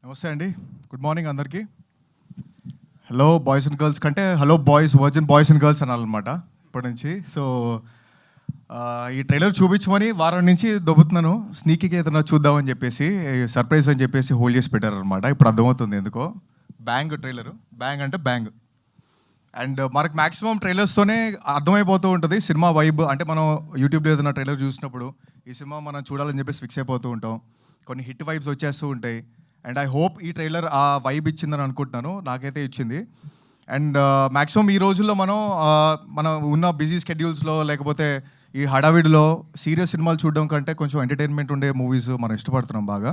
నమస్తే అండి. Good morning అందరికీ. హలో బాయ్స్ అండ్ గర్ల్స్ కంటే hello boys, virgin boys and girls అనాలన్నమాట ఇప్పటి నుంచి. సో ఈ ట్రైలర్ చూపించమని వారం నుంచి దొబ్బుతున్నాను. స్నీకీకి ఏదైనా చూద్దామని చెప్పేసి, సర్ప్రైజ్ అని చెప్పేసి హోల్డ్ చేసి పెట్టారనమాట. ఇప్పుడు అర్థమవుతుంది ఎందుకో. బ్యాంగ్ ట్రైలరు, బ్యాంగ్ అంటే బ్యాంగ్. అండ్ మనకు మ్యాక్సిమం ట్రైలర్స్తోనే అర్థమైపోతూ ఉంటుంది సినిమా వైబ్. అంటే మనం యూట్యూబ్లో ఏదైనా ట్రైలర్ చూసినప్పుడు ఈ సినిమా మనం చూడాలని చెప్పేసి ఫిక్స్ అయిపోతూ ఉంటాం. కొన్ని హిట్ వైబ్స్ వచ్చేస్తూ ఉంటాయి. అండ్ ఐ హోప్ ఈ ట్రైలర్ ఆ వైబ్ ఇచ్చిందని అనుకుంటున్నాను. నాకైతే ఇచ్చింది. అండ్ మ్యాక్సిమం ఈ రోజుల్లో మనం ఉన్న బిజీ స్కెడ్యూల్స్లో లేకపోతే ఈ హడావిడిలో సీరియస్ సినిమాలు చూడడం కంటే కొంచెం ఎంటర్టైన్మెంట్ ఉండే మూవీస్ మనం ఇష్టపడుతున్నాం బాగా.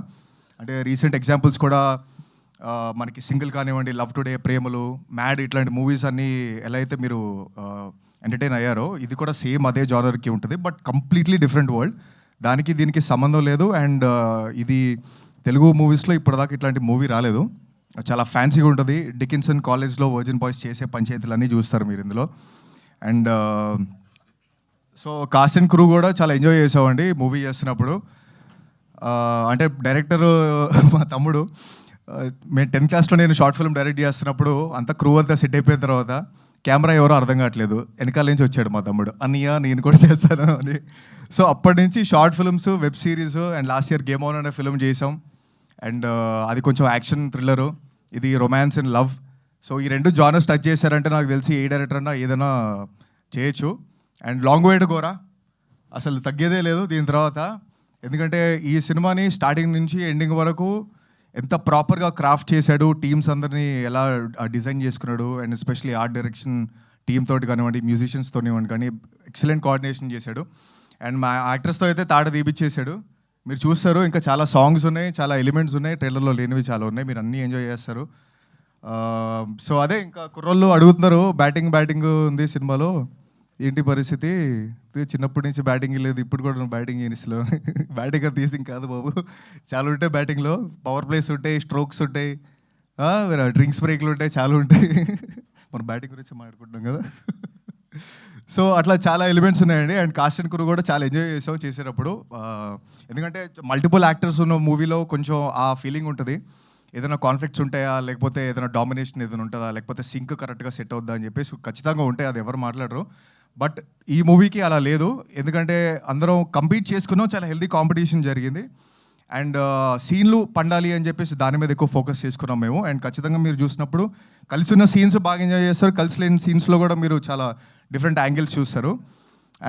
అంటే రీసెంట్ ఎగ్జాంపుల్స్ కూడా మనకి సింగిల్ కానివ్వండి, లవ్ టుడే, ప్రేమలు, మ్యాడ్, ఇట్లాంటి మూవీస్ అన్నీ ఎలా అయితే మీరు ఎంటర్టైన్ అయ్యారో ఇది కూడా సేమ్ అదే జానర్కి ఉంటుంది. But completely different world. దానికి దీనికి సంబంధం లేదు. అండ్ ఇది తెలుగు మూవీస్లో ఇప్పటిదాకా ఇట్లాంటి మూవీ రాలేదు. చాలా ఫ్యాన్సీగా ఉంటుంది. డికిన్సన్ కాలేజ్లో వర్జిన్ బాయ్స్ చేసే పంచాయతీలన్నీ చూస్తారు మీరు ఇందులో. And so cost and crew కూడా చాలా ఎంజాయ్ చేసామండి మూవీ చేస్తున్నప్పుడు. అంటే డైరెక్టర్ మా తమ్ముడు, మేము 10th క్లాస్లో నేను షార్ట్ ఫిల్మ్ డైరెక్ట్ చేస్తున్నప్పుడు అంతా క్రూ అంతా సెట్ అయిపోయిన తర్వాత కెమెరా ఎవరో అర్థం కావట్లేదు, వెనకాల నుంచి వచ్చాడు మా తమ్ముడు, అన్నయ్య నేను కూడా చేస్తాను అని. సో అప్పటి నుంచి short films, web series, and last year game on అనే ఫిల్మ్ చేసాం. అండ్ అది కొంచెం యాక్షన్ థ్రిల్లరు, ఇది రొమాన్స్ అండ్ లవ్. సో ఈ రెండు జానర్స్ టచ్ చేశారంటే నాకు తెలిసి ఏ డైరెక్టర్ అన్నా ఏదైనా చేయొచ్చు. And long way to Gora, అసలు తగ్గేదే లేదు దీని తర్వాత. ఎందుకంటే ఈ సినిమాని స్టార్టింగ్ నుంచి ఎండింగ్ వరకు ఎంత ప్రాపర్గా క్రాఫ్ట్ చేశాడు, టీమ్స్ అందరినీ ఎలా డిజైన్ చేసుకున్నాడు, and especially art direction team తోటి కానివ్వండి, మ్యూజిషియన్స్తో కానీ ఎక్సలెంట్ కోఆర్డినేషన్ చేశాడు. అండ్ మా యాక్టర్స్తో అయితే తాట తీపిచ్చేశాడు. మీరు చూస్తారు, ఇంకా చాలా సాంగ్స్ ఉన్నాయి, చాలా ఎలిమెంట్స్ ఉన్నాయి, ట్రైలర్లో లేనివి చాలా ఉన్నాయి, మీరు అన్నీ ఎంజాయ్ చేస్తారు. సో అదే, ఇంకా కుర్రోళ్ళు అడుగుతున్నారు బ్యాటింగ్ ఉంది సినిమాలో, ఏంటి పరిస్థితి, చిన్నప్పటి నుంచి బ్యాటింగ్ లేదు, ఇప్పుడు కూడా బ్యాటింగ్ చేయనిస్లో. బ్యాటింగ్ అది తీసి కాదు బాబు, చాలా ఉంటాయి బ్యాటింగ్లో. పవర్ ప్లేస్ ఉంటాయి, స్ట్రోక్స్ ఉంటాయి, డ్రింక్స్ బ్రేక్లు ఉంటాయి, చాలా ఉంటాయి. మనం బ్యాటింగ్ గురించి మాట్లాడుకుంటున్నాం కదా. సో అట్లా చాలా ఎలిమెంట్స్ ఉన్నాయండి. అండ్ కాస్ట్ అండ్ క్రూ కూడా చాలా ఎంజాయ్ చేసాం చేసేటప్పుడు. ఎందుకంటే మల్టిపుల్ యాక్టర్స్ ఉన్న మూవీలో కొంచెం ఆ ఫీలింగ్ ఉంటుంది. ఏదైనా కాన్ఫ్లిక్ట్స్ ఉంటాయా, లేకపోతే ఏదైనా డామినేషన్ ఏదైనా ఉంటుందా, లేకపోతే సింక్ కరెక్ట్గా సెట్ అవుద్దా అని చెప్పేసి ఖచ్చితంగా ఉంటాయి, అది ఎవరు మాట్లాడరు. బట్ ఈ మూవీకి అలా లేదు. ఎందుకంటే అందరం కంపీట్ చేసుకున్నాం, చాలా హెల్దీ కాంపిటీషన్ జరిగింది. అండ్ సీన్లు పండాలి అని చెప్పేసి దాని మీద ఎక్కువ ఫోకస్ చేసుకున్నాం మేము. అండ్ ఖచ్చితంగా మీరు చూసినప్పుడు కలిసి ఉన్న సీన్స్ బాగా ఎంజాయ్ చేస్తారు, కలిసి లేని సీన్స్లో కూడా మీరు చాలా డిఫరెంట్ యాంగిల్స్ చూస్తారు.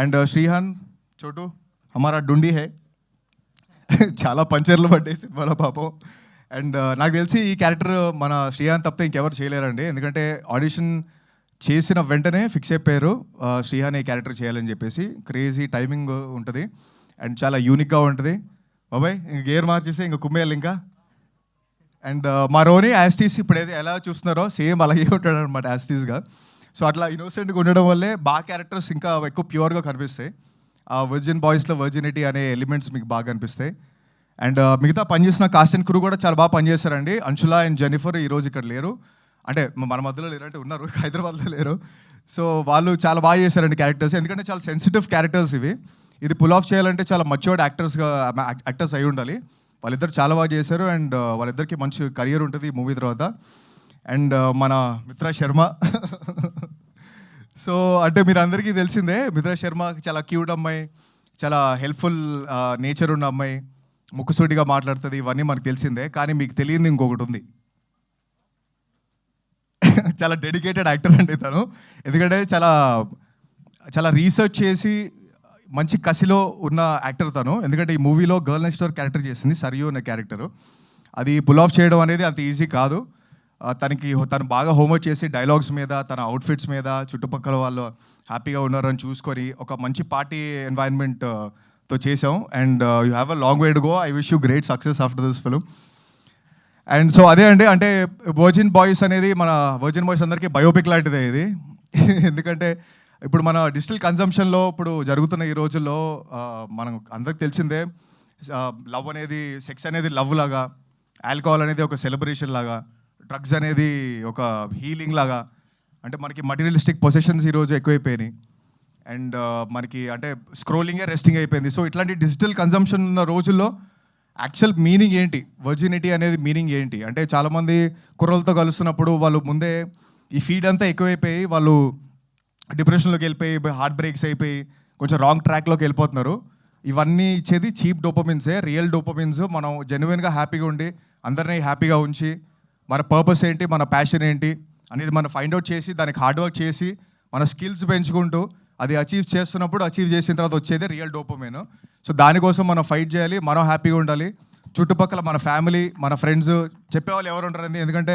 అండ్ శ్రీహాన్, చోటు హమారా డుండి హే, చాలా పంచర్లు పడ్డాయి సినిమాలో పాపం. అండ్ నాకు తెలిసి ఈ క్యారెక్టర్ మన శ్రీహాన్ తప్పితే ఇంకెవరు చేయలేరండి. ఎందుకంటే ఆడిషన్ చేసిన వెంటనే ఫిక్స్ అయిపోయారు శ్రీహాన్ ఈ క్యారెక్టర్ చేయాలని చెప్పేసి. క్రేజీ టైమింగ్ ఉంటుంది అండ్ చాలా యూనిక్గా ఉంటుంది. బాబాయ్ ఇంక గేర్ మార్చేసి ఇంక కుమ్మేయాలి ఇంకా. అండ్ మా రోని యాస్టీస్ ఇప్పుడు ఏది ఎలా చూస్తున్నారో సేమ్ అలాగే ఉంటాడు అనమాట యాస్టీస్గా. సో అట్లా ఇన్నోసెంట్గా ఉండడం వల్లే బాగా క్యారెక్టర్స్ ఇంకా ఎక్కువ ప్యూర్గా కనిపిస్తాయి. ఆ వర్జిన్ బాయ్స్లో వర్జినిటీ అనే ఎలిమెంట్స్ మీకు బాగా కనిపిస్తాయి. అండ్ మిగతా పనిచేసిన కాస్ట్ అండ్ క్రూ కూడా చాలా బాగా పనిచేశారండి. అంశులా అండ్ జెనిఫర్ ఈరోజు ఇక్కడ లేరు, అంటే మన మధ్యలో లేరంటే ఉన్నారు, హైదరాబాద్లో లేరు. సో వాళ్ళు చాలా బాగా చేశారండి క్యారెక్టర్స్. ఎందుకంటే చాలా సెన్సిటివ్ క్యారెక్టర్స్ ఇవి. ఇది పుల్ ఆఫ్ చేయాలంటే చాలా మచ్యూర్డ్ యాక్టర్స్ అయి ఉండాలి. వాళ్ళిద్దరు చాలా బాగా చేశారు. అండ్ వాళ్ళిద్దరికి మంచి కెరియర్ ఉంటుంది ఈ మూవీ తర్వాత. అండ్ మన మిత్రా శర్మ, సో అంటే మీరు అందరికీ తెలిసిందే, మిత్రా శర్మ చాలా క్యూట్ అమ్మాయి, చాలా హెల్ప్ఫుల్ నేచర్ ఉన్న అమ్మాయి, ముక్కుసూటిగా మాట్లాడుతుంది, ఇవన్నీ మనకు తెలిసిందే. కానీ మీకు తెలియదు ఇంకొకటి ఉంది, చాలా డెడికేటెడ్ యాక్టర్ అండి తను. ఎందుకంటే చాలా రీసెర్చ్ చేసి మంచి కసిలో ఉన్న యాక్టర్ తను. ఎందుకంటే ఈ మూవీలో గర్ల్ నెక్స్ట్ డోర్ క్యారెక్టర్ చేసింది సరియు అనే క్యారెక్టరు. అది పుల్ ఆఫ్ చేయడం అనేది అంత ఈజీ కాదు. తను బాగా హోంవర్క్ చేసి డైలాగ్స్ మీద, తన అవుట్ఫిట్స్ మీద, చుట్టుపక్కల వాళ్ళు హ్యాపీగా ఉన్నారని చూసుకొని ఒక మంచి పార్టీ ఎన్వైరన్మెంట్తో చేసాం. And you have a long way to go. I wish you great success after this film. And so అదే అండి, అంటే వర్జిన్ బాయ్స్ అనేది మన వర్జిన్ బాయ్స్ అందరికీ బయోపిక్ లాంటిదే ఇది. ఎందుకంటే ఇప్పుడు మన డిజిటల్ కన్జంప్షన్లో ఇప్పుడు జరుగుతున్న ఈ రోజుల్లో మనం అందరికి తెలిసిందే, లవ్ అనేది, సెక్స్ అనేది లవ్ లాగా, ఆల్కహాల్ అనేది ఒక సెలబ్రేషన్ లాగా, డ్రగ్స్ అనేది ఒక హీలింగ్ లాగా, అంటే మనకి మటీరియలిస్టిక్ పొసెషన్స్ ఈరోజు ఎక్కువైపోయినాయి. అండ్ మనకి అంటే స్క్రోలింగే రెస్టింగ్ అయిపోయింది. సో ఇట్లాంటి డిజిటల్ కన్జంప్షన్ ఉన్న రోజుల్లో యాక్చువల్ మీనింగ్ ఏంటి, వర్జినిటీ అనేది మీనింగ్ ఏంటి అంటే చాలామంది కుర్రలతో కలుస్తున్నప్పుడు వాళ్ళు ముందే ఈ ఫీడ్ అంతా ఎక్కువైపోయి వాళ్ళు డిప్రెషన్లోకి వెళ్ళిపోయి హార్ట్ బ్రేక్స్ అయిపోయి కొంచెం రాంగ్ ట్రాక్లోకి వెళ్ళిపోతున్నారు. ఇవన్నీ ఇచ్చేది చీప్ డోపమిన్సే. రియల్ డోపమిన్స్ మనం జెన్యున్గా హ్యాపీగా ఉండి అందరినీ హ్యాపీగా ఉంచి మన పర్పస్ ఏంటి, మన ప్యాషన్ ఏంటి అనేది మనం ఫైండ్ అవుట్ చేసి దానికి హార్డ్ వర్క్ చేసి మన స్కిల్స్ పెంచుకుంటూ అది అచీవ్ చేస్తున్నప్పుడు అచీవ్ చేసిన తర్వాత వచ్చేది రియల్ డోపమైన్. సో దానికోసం మనం ఫైట్ చేయాలి, మనం హ్యాపీగా ఉండాలి. చుట్టుపక్కల మన ఫ్యామిలీ, మన ఫ్రెండ్స్ చెప్పేవాళ్ళు ఎవరు ఉంటారండి, ఎందుకంటే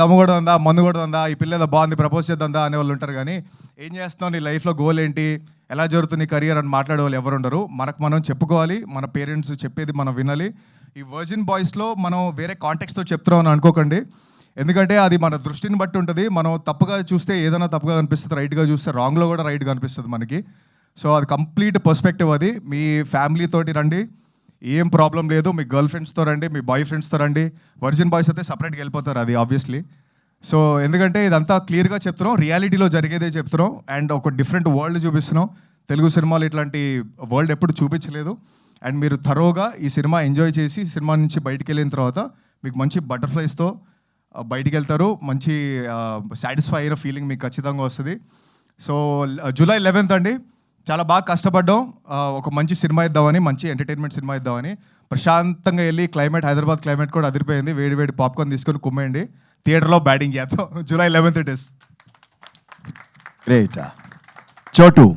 దమ్ము కూడా ఉందా, మందు కూడా ఉందా, ఈ పిల్ల బాగుంది ప్రపోజ్ చేద్దా అనే వాళ్ళు ఉంటారు. కానీ ఏం చేస్తున్నావు, నీ లైఫ్లో గోల్ ఏంటి, ఎలా జరుగుతుంది కెరియర్ అని మాట్లాడే వాళ్ళు ఎవరు ఉండరు. మనకు మనం చెప్పుకోవాలి, మన పేరెంట్స్ చెప్పేది మనం వినాలి. ఈ వర్జిన్ బాయ్స్లో మనం వేరే కాంటెక్స్తో చెప్తున్నాం అని అనుకోకండి, ఎందుకంటే అది మన దృష్టిని బట్టి ఉంటుంది. మనం తప్పుగా చూస్తే ఏదైనా తప్పుగా కనిపిస్తుంది, రైట్గా చూస్తే రాంగ్లో కూడా రైట్గా కనిపిస్తుంది మనకి. సో అది కంప్లీట్ పర్స్పెక్టివ్. అది మీ ఫ్యామిలీతోటి రండి, ఏం ప్రాబ్లం లేదు. మీ గర్ల్ ఫ్రెండ్స్తో రండి, మీ బాయ్ ఫ్రెండ్స్తో రండి. వర్జిన్ బాయ్స్ అయితే సపరేట్గా వెళ్ళిపోతారు, అది ఆబ్వియస్లీ. సో ఎందుకంటే ఇదంతా క్లియర్గా చెప్తున్నాం, రియాలిటీలో జరిగేదే చెప్తున్నాం అండ్ ఒక డిఫరెంట్ వరల్డ్ చూపిస్తున్నాం. తెలుగు సినిమాలు ఇట్లాంటి వరల్డ్ ఎప్పుడు చూపించలేదు. అండ్ మీరు థరోగా ఈ సినిమా ఎంజాయ్ చేసి సినిమా నుంచి బయటికి వెళ్ళిన తర్వాత మీకు మంచి బటర్ఫ్లైస్తో బయటికి వెళ్తారు, మంచి సాటిస్ఫై అయిన ఫీలింగ్ మీకు ఖచ్చితంగా వస్తుంది. సో జూలై 11th అండి, చాలా బాగా కష్టపడ్డాం ఒక మంచి సినిమా ఇద్దామని, మంచి ఎంటర్టైన్మెంట్ సినిమా ఇద్దామని. ప్రశాంతంగా వెళ్ళి క్లైమేట్, హైదరాబాద్ క్లైమేట్ కూడా అదిరిపోయింది. వేడి వేడి పాప్కార్న్ తీసుకొని కుమ్మేయండి, థియేటర్లో బ్యాటింగ్ చేద్దాం. July 11th it is. Great. చోటు.